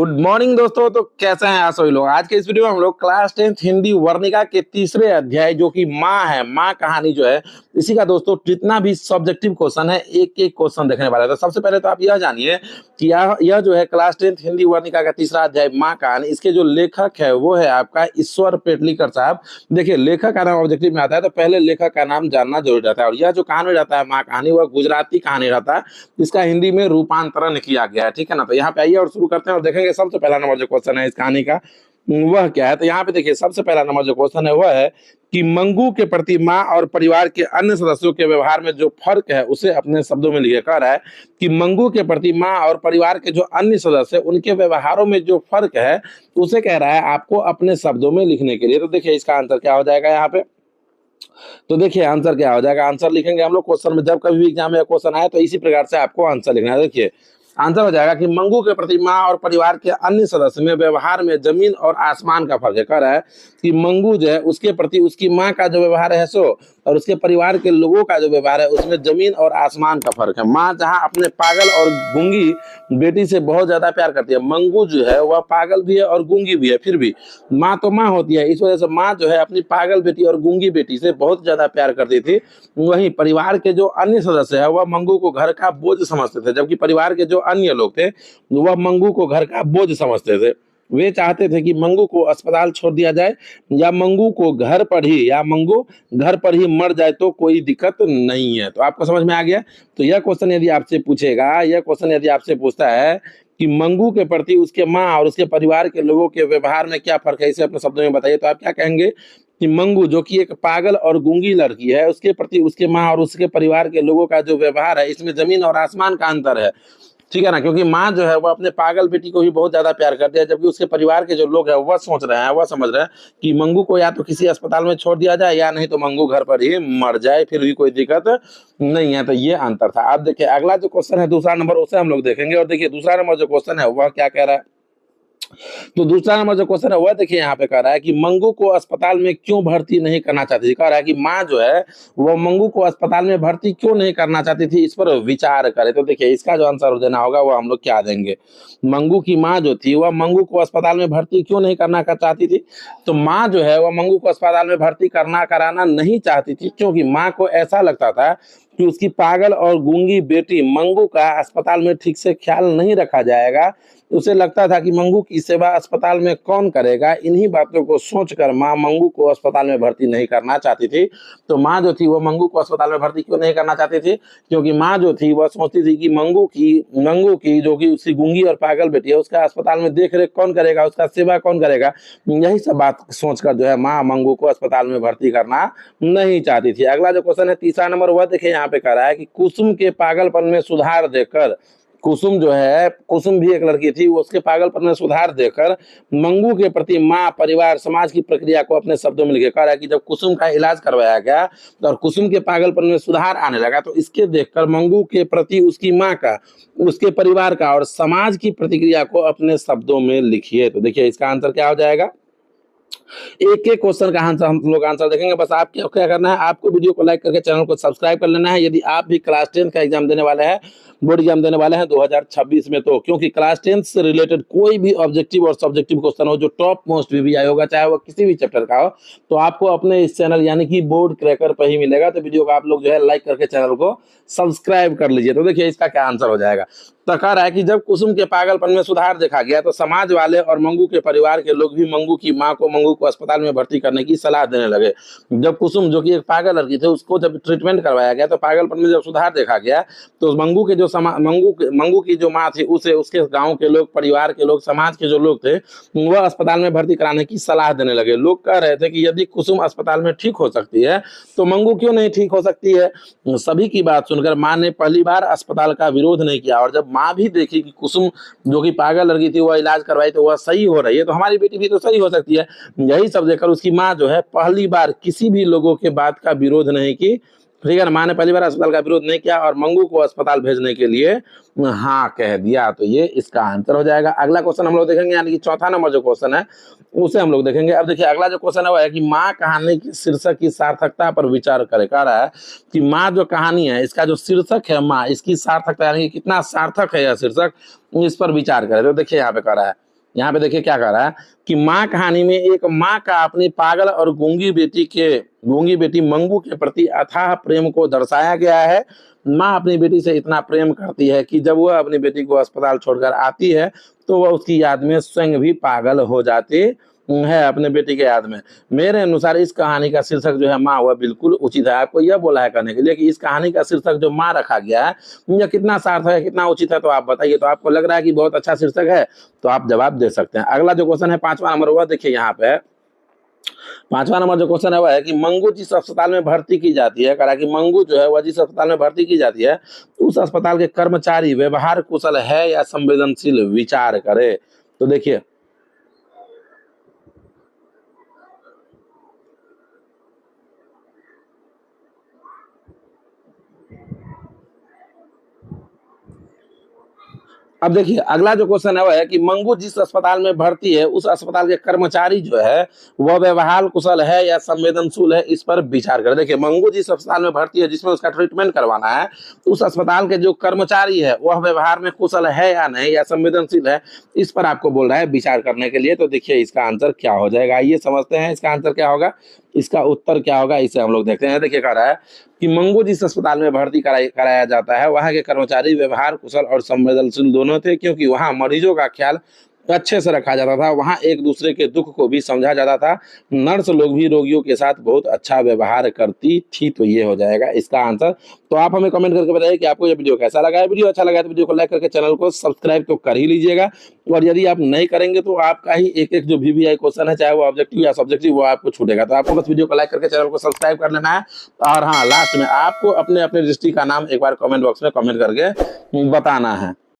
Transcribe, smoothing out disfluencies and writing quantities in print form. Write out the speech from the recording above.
Good morning दोस्तों। तो कैसे हैं आप सभी लोग। आज के इस वीडियो में हम लोग क्लास 10th हिंदी वर्णिका के तीसरे अध्याय जो कि माँ है, माँ कहानी जो है, इसी का दोस्तों जितना भी सब्जेक्टिव क्वेश्चन है एक एक क्वेश्चन देखने वाला है। तो सबसे पहले तो आप यह जानिए कि यह जो है क्लास 10th हिंदी वर्णिका का तीसरा अध्याय माँ कहानी, इसके जो लेखक है वो है आपका ईश्वर पेटलीकर साहब। देखिए, लेखक का नाम ऑब्जेक्टिव में आता है तो पहले लेखक का नाम जानना जरूरी रहता है। और यह जो कहानी रहता है माँ कहानी, वह गुजराती कहानी रहता है, इसका हिंदी में रूपांतरण किया गया है। ठीक है ना। तो यहाँ पे आइए और शुरू करते हैं और देखेंगे सबसे पहला नंबर जो क्वेश्चन है इस कहानी का वह क्या है। तो यहाँ पे देखिए सबसे पहला नंबर जो क्वेश्चन है वह है कि मंगू के प्रति माँ और परिवार के अन्य सदस्यों के व्यवहार में जो फर्क है उसे अपने शब्दों में लिखे। कह रहा है कि मंगू के प्रति माँ और परिवार के जो अन्य सदस्य है उनके व्यवहारों में जो फर्क है उसे कह रहा है आपको अपने शब्दों में लिखने के लिए। तो देखिए इसका आंसर क्या हो जाएगा यहाँ पे। तो देखिए आंसर क्या हो जाएगा। आंसर लिखेंगे हम लोग क्वेश्चन में, जब कभी भी एग्जाम में क्वेश्चन आए तो इसी प्रकार से आपको आंसर लिखना है। देखिए आंसर हो जाएगा कि मंगू के प्रति माँ और परिवार के अन्य सदस्य में व्यवहार में जमीन और आसमान का फर्क है। कह रहा है कि मंगू जो है उसके प्रति उसकी माँ का जो व्यवहार है सो और उसके परिवार के लोगों का जो व्यवहार है उसमें जमीन और आसमान का फर्क है। माँ जहाँ अपने पागल और गूंगी बेटी से बहुत ज्यादा प्यार करती है, मंगू जो है वह पागल भी है और गूंगी भी है, फिर भी माँ तो माँ होती है, इस वजह से माँ जो है अपनी पागल बेटी और गूंगी बेटी से बहुत ज्यादा प्यार करती थी। वहीं परिवार के जो अन्य सदस्य है वह मंगू को घर का बोझ समझते थे, जबकि परिवार के जो अन्य लोग थे वह मंगू को घर का बोझ समझते थे। वे चाहते थे कि मंगू को अस्पताल छोड़ दिया जाए या मंगू को घर पर ही या मंगू घर पर ही मर जाए तो कोई दिक्कत नहीं है। तो आपको समझ में आ गया। तो यह क्वेश्चन यदि आपसे पूछेगा, यह क्वेश्चन यदि आपसे पूछता है कि मंगू के प्रति उसके माँ और उसके परिवार के लोगों के व्यवहार में क्या फर्क है, इसे अपने शब्दों में बताइए, तो आप क्या कहेंगे कि मंगू जो कि एक पागल और गूंगी लड़की है उसके प्रति उसके माँ और उसके परिवार के लोगों का जो व्यवहार है इसमें जमीन और आसमान का अंतर है। ठीक है ना। क्योंकि माँ जो है वो अपने पागल बेटी को ही बहुत ज्यादा प्यार करती है, जबकि उसके परिवार के जो लोग हैं वह सोच रहे हैं, वह समझ रहे हैं कि मंगू को या तो किसी अस्पताल में छोड़ दिया जाए या नहीं तो मंगू घर पर ही मर जाए, फिर भी कोई दिक्कत नहीं है। तो ये अंतर था। आप देखिए अगला जो क्वेश्चन है दूसरा नंबर, उसे हम लोग देखेंगे। और देखिए दूसरा नंबर जो क्वेश्चन है वह क्या कह रहा है। तो दूसरा नंबर जो क्वेश्चन है वह देखिए यहाँ पे कह रहा है कि मंगू को अस्पताल में क्यों भर्ती नहीं करना चाहती थी। कह रहा है कि माँ जो है वो मंगू को अस्पताल में भर्ती क्यों नहीं करना चाहती थी, इस पर विचार करे। तो देखिए इसका जो आंसर देना होगा वो हम लोग क्या देंगे। मंगू की माँ जो थी वह मंगू को अस्पताल में भर्ती क्यों नहीं करना चाहती थी। तो माँ जो है वह मंगू को अस्पताल में भर्ती कराना नहीं चाहती थी क्योंकि माँ को ऐसा लगता था कि उसकी पागल और गूंगी बेटी मंगू का अस्पताल में ठीक से ख्याल नहीं रखा जाएगा। उसे लगता था कि मंगू की सेवा अस्पताल में कौन करेगा। इन्हीं बातों को सोचकर माँ मंगू को अस्पताल में भर्ती नहीं करना चाहती थी। तो माँ जो थी वो मंगू को अस्पताल में भर्ती क्यों नहीं करना चाहती थी, क्योंकि माँ जो थी वह सोचती थी कि मंगू की जो कि उसकी गूंगी और पागल बेटी है उसका अस्पताल में देख रेख कौन करेगा, उसका सेवा कौन करेगा। यही सब बात सोचकर जो है माँ मंगू को अस्पताल में भर्ती करना नहीं चाहती थी। अगला जो क्वेश्चन है तीसरा नंबर, वह देखिए यहाँ पे कह रहा है कि कुसुम के पागलपन में सुधार देकर, कुसुम जो है, कुसुम भी एक लड़की थी, उसके पागलपन में सुधार देकर मंगू के प्रति माँ परिवार समाज की प्रक्रिया को अपने शब्दों में लिखे। कह रहा है कि जब कुसुम का इलाज करवाया गया और कुसुम के पागलपन में सुधार आने लगा तो इसके देखकर मंगू के प्रति उसकी माँ का, उसके परिवार का और समाज की प्रतिक्रिया को अपने शब्दों में लिखिए। तो देखिए इसका आंसर क्या हो जाएगा। एक एक क्वेश्चन का आंसर हम लोग आंसर देखेंगे। बस आपको क्या करना है, आपको वीडियो को लाइक करके चैनल को सब्सक्राइब कर लेना है। यदि आप भी क्लास 10 का एग्जाम देने वाले हैं, बोर्ड एग्जाम देने वाले हैं 2026 में, तो क्योंकि क्लास 10 से रिलेटेड कोई भी ऑब्जेक्टिव और सब्जेक्टिव क्वेश्चन हो जो टॉप मोस्ट भी आई होगा, चाहे वो किसी भी चैप्टर का हो, तो आपको अपने इस चैनल यानी कि बोर्ड क्रैकर पर ही मिलेगा। तो वीडियो को आप लोग जो है लाइक करके चैनल को सब्सक्राइब कर लीजिए। तो देखिए इसका क्या आंसर हो जाएगा। तो कह रहा है कि जब कुसुम के पागलपन में सुधार देखा गया तो समाज वाले और मंगू के परिवार के लोग भी मंगू की माँ को मंगू को अस्पताल में भर्ती करने की सलाह देने लगे। जब कुसुम जो कि एक पागल लड़की थी उसको जब ट्रीटमेंट करवाया गया तो पागलपन में जब सुधार देखा गया तो मंगू के जो मंगू की जो माँ थी उसे उसके गाँव के लोग, परिवार के लोग, समाज के जो लोग थे वह अस्पताल में भर्ती कराने की सलाह देने लगे। लोग कह रहे थे कि यदि कुसुम अस्पताल में ठीक हो सकती है तो मंगू क्यों नहीं ठीक हो सकती है। सभी की बात सुनकर माँ ने पहली बार अस्पताल का विरोध नहीं किया और जब माँ भी देखी कि कुसुम जो कि पागल लड़की थी वह इलाज करवाई तो वह सही हो रही है तो हमारी बेटी भी तो सही हो सकती है, यही सब देखकर उसकी माँ जो है पहली बार किसी भी लोगों के बात का विरोध नहीं की। ठीक है ना। माँ ने पहली बार अस्पताल का विरोध नहीं किया और मंगू को अस्पताल भेजने के लिए हाँ कह दिया। तो ये इसका आंसर हो जाएगा। अगला क्वेश्चन हम लोग देखेंगे, यानी कि चौथा नंबर जो क्वेश्चन है उसे हम लोग देखेंगे। अब देखिए अगला जो क्वेश्चन है वो है कि माँ कहानी की शीर्षक की सार्थकता पर विचार करे। कह रहा है कि माँ जो कहानी है इसका जो शीर्षक है माँ, इसकी सार्थकता यानी कि कितना सार्थक है यह शीर्षक, इस पर विचार करे। तो देखिए यहाँ पे कह रहा है यहाँ पे देखिए क्या कह रहा है कि माँ कहानी में एक माँ का अपनी पागल और गूंगी बेटी मंगू के प्रति अथाह प्रेम को दर्शाया गया है। माँ अपनी बेटी से इतना प्रेम करती है कि जब वह अपनी बेटी को अस्पताल छोड़कर आती है तो वह उसकी याद में स्वयं भी पागल हो जाती है अपने बेटी के याद में। मेरे अनुसार इस कहानी का शीर्षक जो है माँ, वह बिल्कुल उचित है। आपको यह बोला है कहने के लिए कि इस कहानी का शीर्षक जो माँ रखा गया है यह कितना सार्थक है, कितना उचित है, तो आप बताइए। तो आपको लग रहा है कि बहुत अच्छा शीर्षक है, तो आप जवाब दे सकते हैं। अगला जो क्वेश्चन है 5वां नंबर, वह देखिए यहाँ पे 5वां नंबर जो क्वेश्चन है वह है कि मंगू जिस अस्पताल में भर्ती की जाती है, कहा कि मंगू जो है वह जिस अस्पताल में भर्ती की जाती है उस अस्पताल के कर्मचारी व्यवहार कुशल है या संवेदनशील, विचार करे। तो देखिए अब देखिए अगला जो क्वेश्चन है वह है कि मंगू जिस अस्पताल में भर्ती है उस अस्पताल के कर्मचारी जो है वह व्यवहार कुशल है या संवेदनशील है, इस पर विचार करें। देखिए मंगू जिस अस्पताल में भर्ती है जिसमें उसका ट्रीटमेंट करवाना है, उस अस्पताल के जो कर्मचारी है वह व्यवहार में कुशल है या नहीं, या संवेदनशील है, इस पर आपको बोल रहा है विचार करने के लिए। तो देखिए इसका आंसर क्या हो जाएगा, आइए समझते हैं इसका आंसर क्या होगा, इसका उत्तर क्या होगा, इसे हम लोग देखते हैं। देखिए कह रहा है कि मंगू जिस अस्पताल में भर्ती कराया जाता है वहाँ के कर्मचारी व्यवहार कुशल और संवेदनशील दोनों थे, क्योंकि वहाँ मरीजों का ख्याल अच्छे से रखा जाता था, वहाँ एक दूसरे के दुख को भी समझा जाता था, नर्स लोग भी रोगियों के साथ बहुत अच्छा व्यवहार करती थी। तो ये हो जाएगा इसका आंसर। तो आप हमें कमेंट करके बताइए कि आपको ये वीडियो कैसा लगा है। वीडियो अच्छा लगा तो वीडियो को लाइक करके चैनल को सब्सक्राइब तो कर ही लीजिएगा, और यदि आप नहीं करेंगे तो आपका ही एक एक जो VVI क्वेश्चन है, चाहे वो ऑब्जेक्टिव या सब्जेक्टिव, वो आपको छूटेगा। तो आपको बस वीडियो को लाइक करके चैनल को सब्सक्राइब कर लेना है। और हाँ, लास्ट में आपको अपने अपने डिस्ट्रिक्ट का नाम एक बार कमेंट बॉक्स में कमेंट करके बताना है।